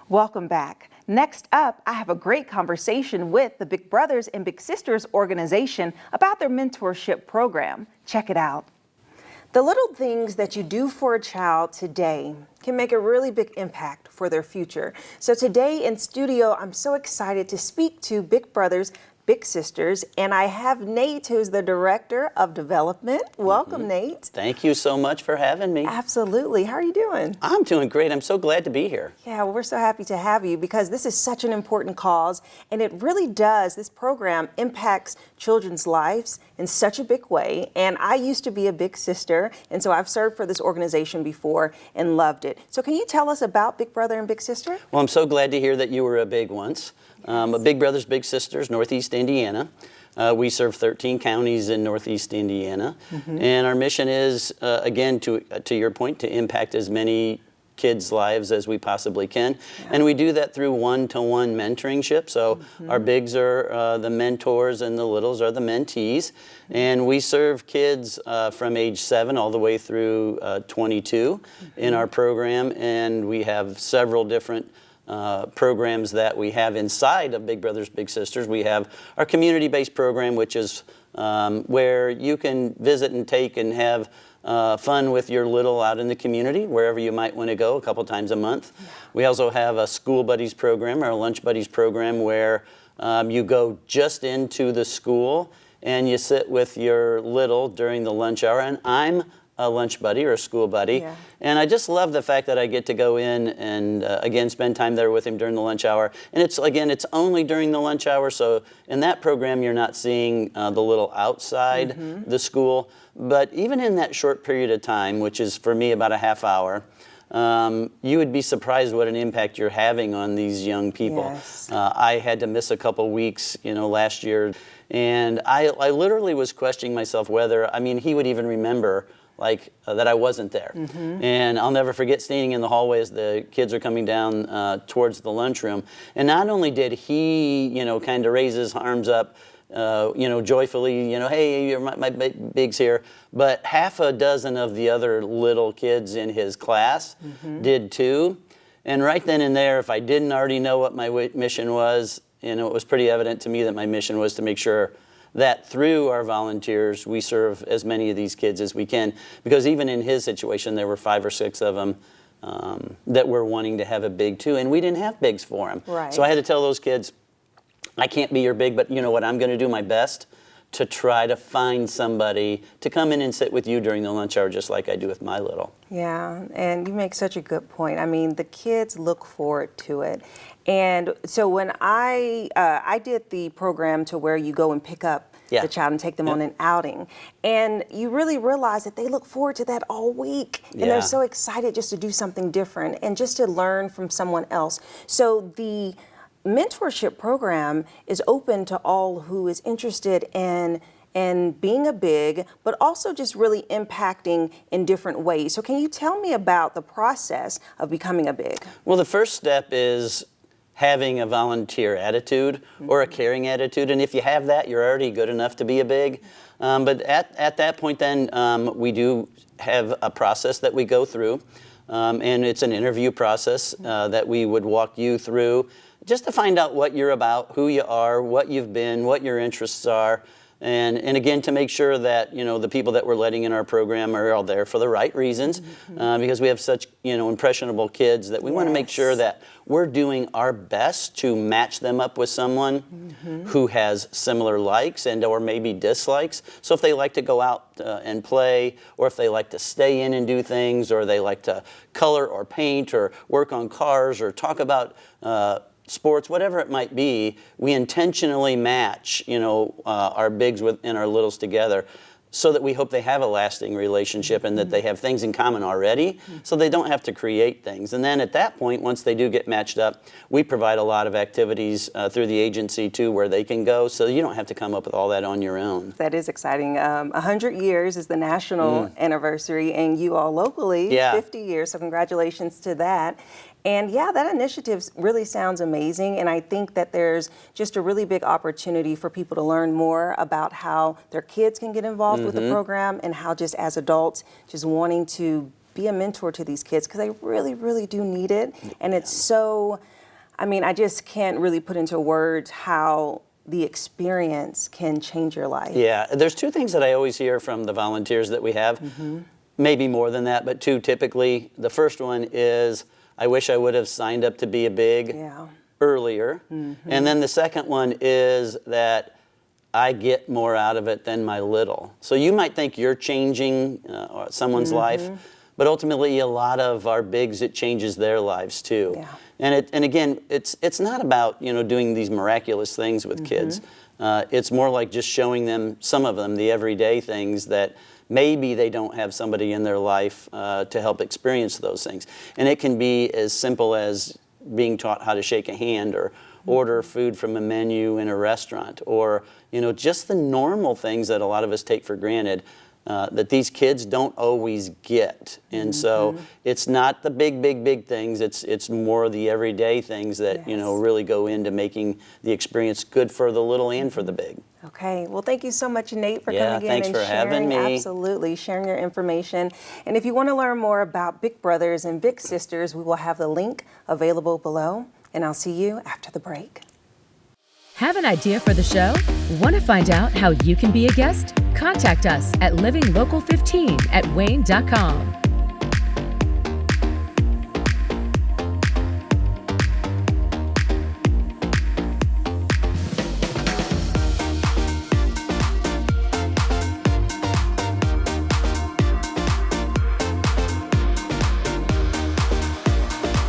Welcome back. Next up, I have a great conversation with the Big Brothers and Big Sisters organization about their mentorship program. Check it out. The little things that you do for a child today can make a really big impact for their future. So today in studio, I'm so excited to speak to Big Brothers, Big Sisters, and I have Nate, who's the Director of Development. Welcome, Nate. Thank you so much for having me. Absolutely. How are you doing? I'm doing great. I'm so glad to be here. Yeah, well, we're so happy to have you because this is such an important cause, and it really does. This program impacts children's lives in such a big way, and I used to be a big sister, and so I've served for this organization before and loved it. So can you tell us about Big Brother and Big Sister? Well, I'm so glad to hear that you were a big once. Big Brothers, Big Sisters, Northeast Indiana. We serve 13 counties in Northeast Indiana, and our mission is, again, to your point, to impact as many kids' lives as we possibly can. And we do that through one-to-one mentoringship. So our bigs are the mentors and the littles are the mentees. And we serve kids from age 7 all the way through 22 in our program. And we have several different programs that we have inside of Big Brothers Big Sisters. We have our community-based program, which is where you can visit and take and have fun with your little out in the community, wherever you might want to go a couple times a month. We also have a School Buddies program, or a Lunch Buddies program, where you go just into the school and you sit with your little during the lunch hour. And I'm a lunch buddy or a school buddy. And I just love the fact that I get to go in and again spend time there with him during the lunch hour. And it's only during the lunch hour, so in that program you're not seeing the little outside the school. But even in that short period of time, which is for me about a half hour, you would be surprised what an impact you're having on these young people. I had to miss a couple weeks, last year, and I literally was questioning myself whether, he would even remember that I wasn't there. And I'll never forget standing in the hallway as the kids are coming down towards the lunchroom. And not only did he, kind of raise his arms up, joyfully, hey, my big's here, but half a dozen of the other little kids in his class did too. And right then and there, if I didn't already know what my mission was, it was pretty evident to me that my mission was to make sure that through our volunteers, we serve as many of these kids as we can. Because even in his situation, there were 5 or 6 of them that were wanting to have a big too, and we didn't have bigs for them. So I had to tell those kids, I can't be your big, but you know what, I'm going to do my best to try to find somebody to come in and sit with you during the lunch hour, just like I do with my little. Yeah, and you make such a good point. The kids look forward to it. And so when I did the program to where you go and pick up the child and take them on an outing, and you really realize that they look forward to that all week, and they're so excited just to do something different and just to learn from someone else. So the mentorship program is open to all who is interested in being a big, but also just really impacting in different ways. So can you tell me about the process of becoming a big? Well, the first step is having a volunteer attitude or a caring attitude. And if you have that, you're already good enough to be a big. But at that point then, we do have a process that we go through. And it's an interview process that we would walk you through just to find out what you're about, who you are, what you've been, what your interests are. And again, to make sure that, the people that we're letting in our program are all there for the right reasons, because we have such, impressionable kids that we want to make sure that we're doing our best to match them up with someone who has similar likes and or maybe dislikes. So if they like to go out and play, or if they like to stay in and do things, or they like to color or paint or work on cars or talk about sports, whatever it might be, we intentionally match, our bigs and our littles together so that we hope they have a lasting relationship and that they have things in common already so they don't have to create things. And then at that point, once they do get matched up, we provide a lot of activities through the agency too where they can go, so you don't have to come up with all that on your own. That is exciting. 100 years is the national anniversary, and you all locally, 50 years, so congratulations to that. And yeah, that initiative really sounds amazing, and I think that there's just a really big opportunity for people to learn more about how their kids can get involved with the program, and how just as adults, just wanting to be a mentor to these kids because they really, really do need it. And it's so, I mean, I just can't really put into words how the experience can change your life. Yeah, there's two things that I always hear from the volunteers that we have, maybe more than that, but two typically. The first one is, I wish I would have signed up to be a big earlier. And then the second one is that I get more out of it than my little. So you might think you're changing someone's life, but ultimately a lot of our bigs, it changes their lives too. Yeah. And again, it's not about doing these miraculous things with kids. It's more like just showing them, some of them, the everyday things that maybe they don't have somebody in their life to help experience those things. And it can be as simple as being taught how to shake a hand or order food from a menu in a restaurant, or just the normal things that a lot of us take for granted that these kids don't always get. And so it's not the big things, it's more the everyday things that really go into making the experience good for the little and for the big. Okay, well, thank you so much, Nate, for Yeah, coming in thanks and for having sharing, me. absolutely, sharing your information. And if you want to learn more about Big Brothers and Big Sisters, we will have the link available below. And I'll see you after the break. Have an idea for the show? Want to find out how you can be a guest? Contact us at livinglocal15@wayne.com.